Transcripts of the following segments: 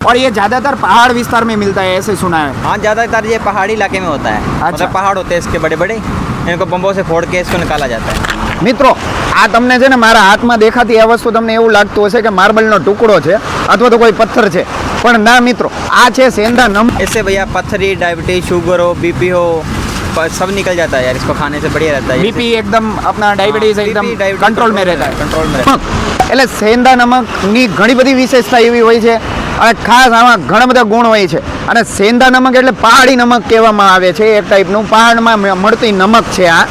और ये ज्यादातर पहाड़ विस्तार में मिलता है, ऐसे सुना है। हाँ, ज़्यादातर ये पहाड़ी इलाके में होता है। अच्छा। मतलब पहाड़ होते हैं इसके बड़े बड़े, इनको बम्बों से फोड़ के इसको निकाला जाता है। મિત્રો આ તમને છે ને મારા હાથમાં દેખાતી આ વસ્તુ તમને એવું લાગતું હશે કે માર્બલનો ટુકડો છે અથવા તો કોઈ પથ્થર છે, પણ ના મિત્રો, આ છે સેંધા નમક। इससे भैया पत्थरी, डायबिटीज, शुगर हो, बीपी हो, सब निकल जाता है यार। इसको खाने से बढ़िया रहता है। बीपी एकदम अपना डायबिटीज एकदम डायबिटीज कंट्रोल में रहता है। कंट्रोल में रहता એટલે સેંધા નમકની ઘણી બધી વિશેષતા એવી હોય છે અને ખાસ આમાં ઘણા બધા ગુણ હોય છે। અને સેંધા નમક એટલે પહાડી નમક કહેવામાં આવે છે, એક ટાઈપનું પહાડમાં મળતી નમક છે આ।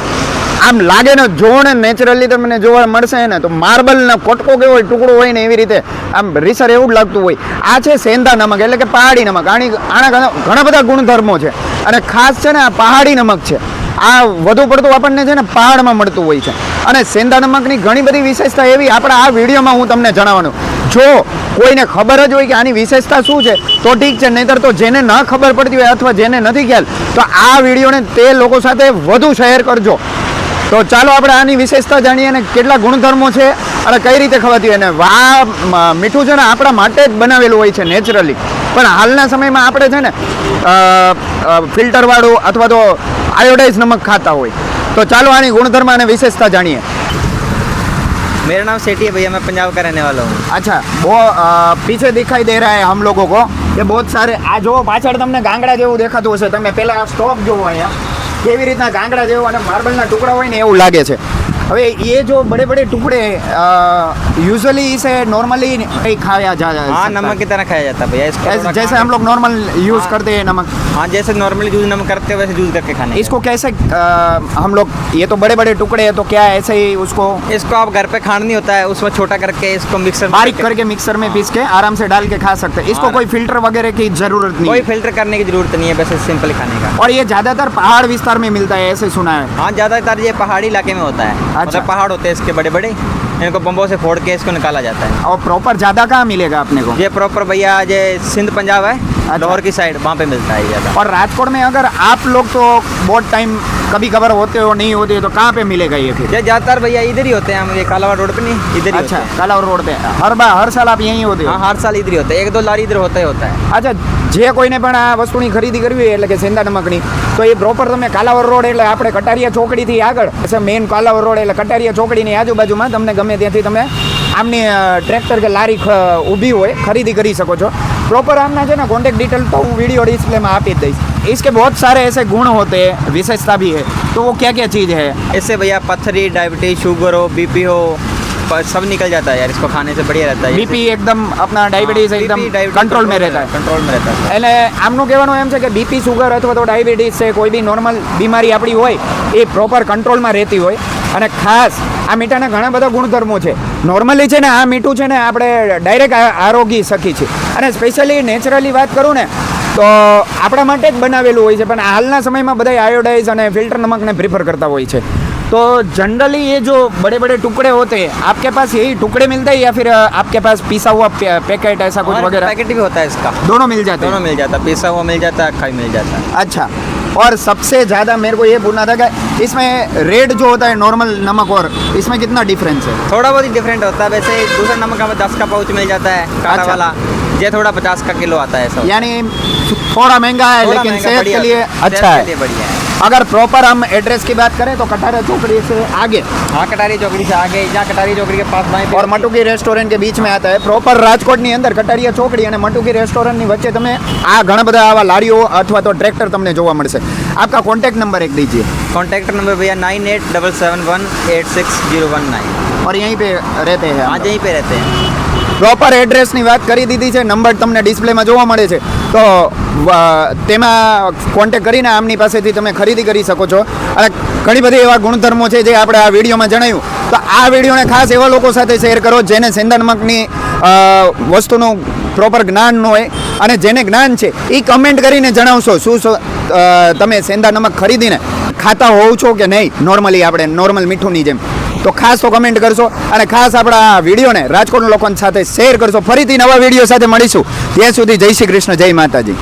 આમ લાગે ને જોવો ને નેચરલી તમને જોવા મળશે ને તો માર્બલનો કોટકો કેવો હોય, ટુકડો હોય ને એવી રીતે આમ રીસર એવું જ લાગતું હોય। આ છે સેંધા નમક એટલે કે પહાડી નમક। આના ઘણા બધા ગુણધર્મો છે અને ખાસ છે ને આ પહાડી નમક છે। આ વધુ પડતું આપણને છે ને પહાડમાં મળતું હોય છે અને સેંધા નમકની ઘણી બધી વિશેષતા એવી આપણા આ વિડીયોમાં હું તમને જણાવવાનું। જો કોઈને ખબર જ હોય કે આની વિશેષતા શું છે તો ઠીક છે, નહીંતર તો જેને ન ખબર પડતી હોય અથવા જેને નથી ખ્યાલ તો આ વિડીયોને તે લોકો સાથે વધુ શેર કરજો। તો ચાલો આપણે આની વિશેષતા જાણીએ અને કેટલા ગુણધર્મો છે અને કઈ રીતે ખવાતી હોય। અને મીઠું છે ને આપણા માટે જ બનાવેલું હોય છે નેચરલી, પણ હાલના સમયમાં આપણે છે ને ફિલ્ટરવાળું અથવા તો आयोडाइज नमक खाता हो। तो चलो आनी गुणधर्म और विशेषता जानिए। मेरा नाम सेठी है भैया, मैं पंजाब का रहने वाला हूँ। अच्छा, वो पीछे दिखाई दे रहा है हम लोगों को ये बहुत सारे आ जो पाछળ તમને ગાંગડા જેવું દેખાતું હશે, તમે પહેલા સ્ટોક જોવો અહીંયા કેવી રીતના ગાંગડા જેવો અને માર્બલના ટુકડા હોય ને એવું લાગે છે। હવે ये जो बड़े बड़े टुकड़े यूजुअली इसे नॉर्मली नहीं खाया जाता है। हाँ, नमक की तरह खाया जाता है भैया इसको, जैसे हम लोग नॉर्मल यूज करते हैं नमक। हाँ, जैसे नॉर्मली जूस नमक करते हैं वैसे जूस करके खाने। इसको कैसे हम लोग, ये तो बड़े बड़े टुकड़े हैं तो क्या ऐसे ही उसको आप घर पे खाना नहीं होता है, उसमें छोटा करके इसको मिक्सर बारीक करके मिक्सर में पीस के आराम से डाल के खा सकते हैं। इसको कोई फिल्टर वगैरह की जरूरत नहीं, कोई फिल्टर करने की जरूरत नहीं है, बस सिंपल खाने का। और ये ज्यादातर पहाड़ विस्तार में मिलता है, ऐसे सुना है। हाँ, ज्यादातर ये पहाड़ी इलाके में होता है। मतलब पहाड़ होते हैं इसके बड़े बड़े, इनको बम्बों से फोड़ के इसको निकाला जाता है। और प्रॉपर ज्यादा कहाँ मिलेगा अपने को? ये प्रॉपर भैया ये सिंध पंजाब है, लाहौर की साइड वहाँ पे मिलता है ज्यादा। और राजकोट में अगर आप लोग तो बहुत टाइम कभी कभार होते हो नहीं होते तो कहाँ पे मिलेगा ये फिर? ये ज्यादातर भैया इधर ही होते हैं हम, ये कालावाड़ रोड पे नहीं, इधर ही। अच्छा, कालावाड़ रोड पे हर साल आप यहीं होते हो? हाँ, हर साल इधर ही होता है, एक दो लारी इधर होता ही होता है। अच्छा, જે કોઈને પણ આ વસ્તુની ખરીદી કરવી હોય એટલે કે સેંધા નમકની, તો એ પ્રોપર તમે કાલાવડ રોડ એટલે આપણે કટારિયા ચોકડીથી આગળ મેઇન કાલાવડ રોડ એટલે કટારિયા ચોકડીની આજુબાજુમાં તમને ગમે ત્યાંથી તમે આમની ટ્રેક્ટર કે લારી ઊભી હોય ખરીદી કરી શકો છો। प्रॉपर आमना जो ना कॉन्टेक्ट डिटेल तो હું वीडियो डिस्प्ले में आप ही दईश। इसके बहुत सारे ऐसे गुण होते हैं, विशेषता भी है, तो वो क्या क्या चीज़ है? इससे भैया पत्थरी, डायबिटीज, शुगर हो, बीपी हो, सब निकल जाता है यार। इसको खाने से बढ़िया रहता है। बीपी एकदम अपना डायबिटीज एकदम कंट्रोल में रहता है। कंट्रोल में रहता है। એટલે આમનું કહેવાનું એમ છે કે બીપી, સુગર અથવા તો ડાયાબિટીસ છે, કોઈ બી નોર્મલ બીમારી આપણી હોય એ પ્રોપર કંટ્રોલમાં રહેતી હોય। અને ખાસ આ મીઠાના ઘણા બધા ગુણધર્મો છે। નોર્મલી છે ને આ મીઠું છે ને આપણે ડાયરેક્ટ આરોગી શકી છે અને સ્પેશિયલી નેચરલી વાત કરું ને તો આપણા માટે જ બનાવેલું હોય છે, પણ હાલના સમયમાં બધા આયોડાઇઝ અને ફિલ્ટર नमकને પ્રિફર કરતા હોય છે। तो जनरली ये जो बड़े बड़े टुकड़े होते हैं आपके पास यही टुकड़े मिलते हैं या फिर आपके पास पिसा हुआ पैकेट ऐसा कुछ वगैरह? पैकेट भी होता है इसका, दोनों मिल जाते हैं? दोनों मिल जाता है, पिसा हुआ मिल जाता है, अखाई मिल जाता है। अच्छा, और सबसे ज़्यादा मेरे को ये पूछना था कि इसमें रेट जो होता है नॉर्मल नमक और इसमें कितना डिफरेंस है? थोड़ा बहुत ही डिफरेंट होता है। वैसे दूसरा नमक हमें 10 का पाउच मिल जाता है काला अच्छा। वाला, ये थोड़ा 50 का किलो आता है सब। यानी थोड़ा महंगा है थोड़ा लेकिन महंगा, सेहत के बढ़िया, लिए सेहत अच्छा के लिए है। बढ़िया है। अगर प्रॉपर हम एड्रेस की बात करें तो कटारा चौकड़ी से आगे, हाँ, कटारी चौकड़ी से आगे, यहाँ कटारी चौकड़ी के पास बाएं पे और मटुकी रेस्टोरेंट के बीच में आता है। प्रॉपर રાજકોટની અંદર કટારિયા ચોકડી અને મટુકી રેસ્ટોરન્ટની વચ્ચે તમે આ ઘણા બધા આવા લારીઓ અથવા તો ટ્રેક્ટર તમને જોવા મળશે। आपका कॉन्टैक्ट नंबर एक दीजिए। कॉन्टैक्ट नंबर भैया 9877186019। और यहीं पे रहते हैं? हाँ, यहीं पे रहते हैं। પ્રોપર એડ્રેસની વાત કરી દીધી છે, નંબર તમને ડિસ્પ્લેમાં જોવા મળે છે, તો તેમાં કોન્ટેક્ટ કરીને આમની પાસેથી તમે ખરીદી કરી શકો છો। અને ઘણી બધી એવા ગુણધર્મો છે જે આપણે આ વિડીયોમાં જણાવ્યું, તો આ વિડીયોને ખાસ એવા લોકો સાથે શેર કરો જેને સેંધા નમકની વસ્તુનું પ્રોપર જ્ઞાન ન હોય, અને જેને જ્ઞાન છે એ કમેન્ટ કરીને જણાવશો શું તમે સેંધા નમક ખરીદીને ખાતા હોવ છો કે નહીં, નોર્મલી આપણે નોર્મલ મીઠુંની જેમ। તો ખાસ તો કમેન્ટ કરશો અને ખાસ આપણા વિડીયોને રાજકોટના લોકો સાથે શેર કરશો। ફરીથી નવા વિડીયો સાથે મળીશું, ત્યાં સુધી જય શ્રી કૃષ્ણ, જય માતાજી।